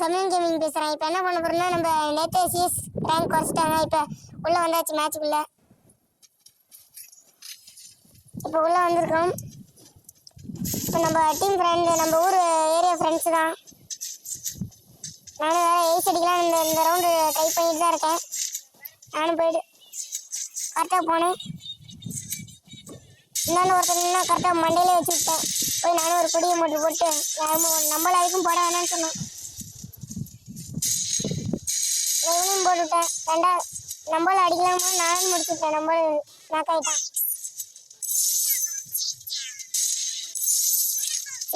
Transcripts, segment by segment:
Tamil gaming பேசுகிறேன். இப்போ என்ன பண்ண போகிறோம்னா, நம்ம நேற்று சிஎஸ் ரேங்க் குறைச்சிட்டாங்க. இப்போ உள்ளே வந்தாச்சு மேட்சுக்குள்ளே. இப்போ உள்ளே வந்திருக்கோம். இப்போ நம்ம டீம் ஃப்ரெண்டு, நம்ம ஊர் ஏரியா ஃப்ரெண்ட்ஸு தான். நானும் வேறு எய்ஸ் அடிக்கலாம் இந்த ரவுண்டு ட்ரை பண்ணிட்டு தான் இருக்கேன். நானும் போயிட்டு கரெக்டாக போனேன். இன்னொன்று ஒருத்தனா கரெக்டாக மண்டையிலே வச்சு விட்டேன். போய் நானும் ஒரு கொடியை மூட்டு போட்டு யாரும் நம்மள அதுக்கும் போட வேணான்னு சொன்னேன். இவனையும் போட்டுவிட்டேன். நம்மள அடிக்கலாமோ நானும் முடிச்சுட்டேன். நம்ம நாக்காயிட்டான்.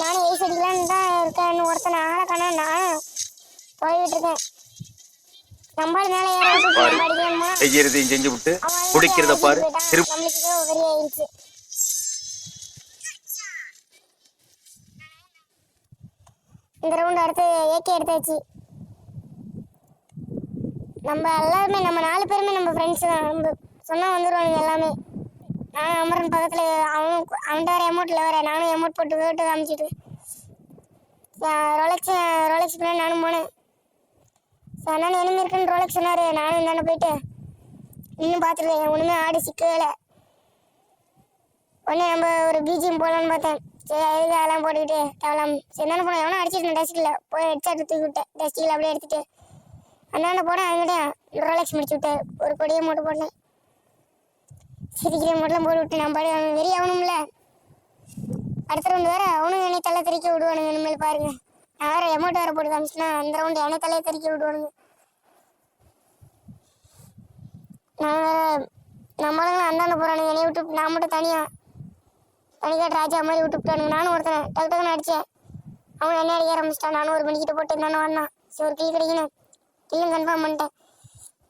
நானும் எய்ஸ் அடிக்கலான்னு தான் இருக்கேன். ஒருத்தனை ஆளக்கானா நானும் போய்கிட்டு இருக்கேன். நம்மளால மேலே ஏறிக்கலாமா செய்யறதையும் செஞ்சு விட்டு குடிக்கிறத பாரு. நம்மளுக்கு வெறி ஆயிடுச்சு. இந்த ரவுண்ட் அடுத்து ஏகே எடுத்தாச்சு. நம்ம எல்லாருமே நம்ம 4 பேருமே நம்ம ஃப்ரெண்ட்ஸ் தான். நம்ம சொன்னால் வந்துடுவானுங்க எல்லாமே. நானும் அமரன் பக்கத்தில் அவன்கிட்ட வேறு எமௌண்ட்டில் வேறு நானும் எமௌண்ட் போட்டு போட்டு காமிச்சிட்டு ரோலெக்ஸ் பின்னாடி நானும் போனேன். நான் எனிமே இருக்குன்னு ரோலெக்ஸ் சொன்னார். நானும் தானே போயிட்டு இன்னும் பார்த்துருக்கேன். ஒன்றுமே ஆடு சிக்கலை. உடனே நம்ம ஒரு பிஜிஎம் போகலான்னு பார்த்தேன். சரி அதுக்கு அதெல்லாம் போட்டுக்கிட்டு தேவலாம் சரி தானே போனேன். எவனா அடிச்சிட்டு டஸ்டில் போய் ஹெட்செட் தூக்கி விட்டேன். டஸ்டில் அப்படியே எடுத்துகிட்டு அந்தாண்ட போனேன். அதுக்கிட்டேன் ரோலெக்ஸ் முடிச்சு விட்டேன். ஒரு கொடியை மூட்டு போட்டேன். சிரிக்கிற மூட்டெலாம் போட்டு விட்டு நான் பாடு வெறி ஆகணும்ல. அடுத்த ரவுண்டு வேறு அவனும் என்னை தலை தெறிக்க விடுவானுங்க. இனிமேல் பாருங்க. நான் வேறு எமௌண்ட் வேறு போட்டு காமிச்சுன்னா அந்த ரவுண்டு என்னை தலையை தெறிக்க விடுவானுங்க. நான் வேறு நம்மளுங்களும் அந்தாண்ட போகிறானுங்க. என்னை விட்டு நான் மட்டும் தனிக்காட்டு ராஜா மாதிரி விட்டுவிட்டானுங்க. நானும் ஒருத்தனை டக்குன்னு அடித்தேன். அவன் என்ன அடிக்க ஆரம்பிச்சிட்டான். நானும் ஒரு மணிக்கிட்ட போட்டு இருந்தானே வந்தான். சரி ஒரு கிளி கிடைக்கணும். கிளியும் கன்ஃபார்ம் பண்ணிட்டேன்.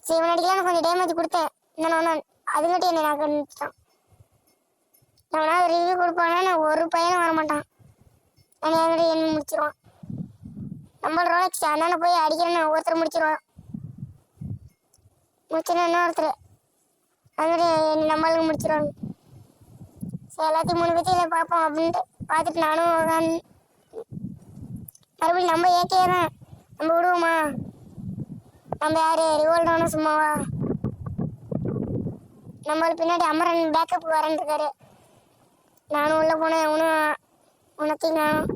சரி இவன் அடிக்கலான்னு கொஞ்சம் டேமேஜ் கொடுத்தேன். என்னன்னா அதுங்கிட்ட என்னை நான் கண்டுட்டான். அவனா ரிவ்யூ கொடுப்பானா நான் ஒரு பையனும் வரமாட்டான். நான் என்கிட்ட என்ன முடிச்சிருவான். நம்ம ரோலெக்ஸ் அந்தாண்ட போய் அடிக்கிறேன்னு ஒருத்தர் முடிச்சிருவான். முடிச்சுன்னா இன்னொருத்தர் அங்கிட்ட நம்மளுக்கு முடிச்சிருவாங்க. சரி எல்லாத்தையும் 3 பேத்தையும் பார்ப்போம் அப்படின்ட்டு பார்த்துட்டு நானும் மறுபடியும் நம்ம ஏகே தான். நம்ம விடுவோமா? நம்ம யார் ரிவோல்டானோ சும்மாவா? நம்மளுக்கு பின்னாடி அமரன் பேக்கப் வரேன்னு இருக்காரு. நானும் உள்ளே போனேன். உனத்தையும் நானும்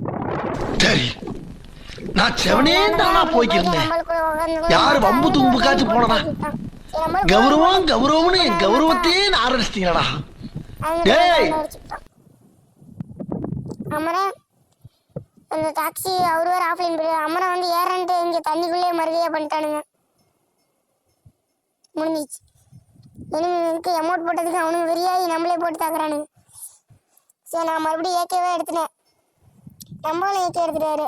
நான் செவனே தானா போய்க்கிருந்தேன். யாரு வம்பு தும்புக்காச்சு போனதா? கௌரவம்னு என் கௌரவத்தையே ஆரம்பிச்சிட்டீங்களா? அமரன் அந்த டாக்ஸி அவரு வேறு ஆஃப்லைன் போயிடு. அமரன் வந்து ஏறன்ட்டு இங்கே தண்ணிக்குள்ளேயே மறுபடியா பண்ணிட்டானுங்க. முடிஞ்சிச்சு. இதுக்கு அமௌண்ட் போட்டதுக்கு அவனுக்கு வெறியாகி நம்மளே போட்டு தாக்குறானுங்க. சரி நான் மறுபடியும் ஏகேவே எடுத்துனேன். நம்மளும் ஏகே எடுத்துட்டாரு.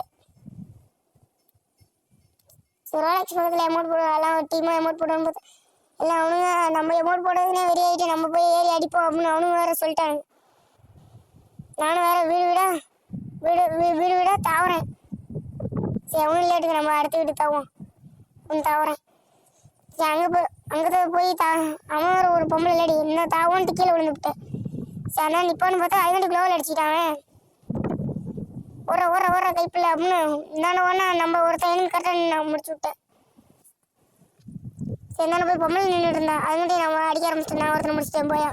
சரி ரோலெக்ஸ் பக்கத்தில் அமௌண்ட் போடுவோம். எல்லாம் டீமாக அமௌண்ட் போடுவோன்னு பார்த்தா இல்லை அவனுங்க நம்ம அமௌண்ட் போடுறதுனே வெறியாகிட்டு நம்ம போய் ஏறி அடிப்போம் அப்படின்னு அவனுங்க வேறு சொல்லிட்டானுங்க. நானும் வேறு வீடு வீடாக தாவுறேன். சரி அவனும் லேட்டுக்கு நம்ம அடுத்த வீட்டு தாவோம் ஒன்று தாவுறேன். சரி அங்கே போய் அவன் வேறு ஒரு பொம்பளை லேடி என்ன தாவோன்ட்டு கீழே விழுந்துவிட்டேன். சரி அண்ணா நிற்பான்னு பார்த்தா அதுக்கிட்ட க்ளோவில் அடிச்சுட்டான். ஓர கைப்பில்லை அப்படின்னு என்னென்ன நம்ம ஒருத்தன் எனக்கு கரெக்டாக நான் முடிச்சு விட்டேன். சரி என்னென்ன போய் பொம்பளை நின்றுட்டு இருந்தேன். அதுக்கிட்டே நம்ம அடிக்க ஆரம்பிச்சிட்டேன். நான் ஒருத்தனை முடிச்சிட்டேன் போயா.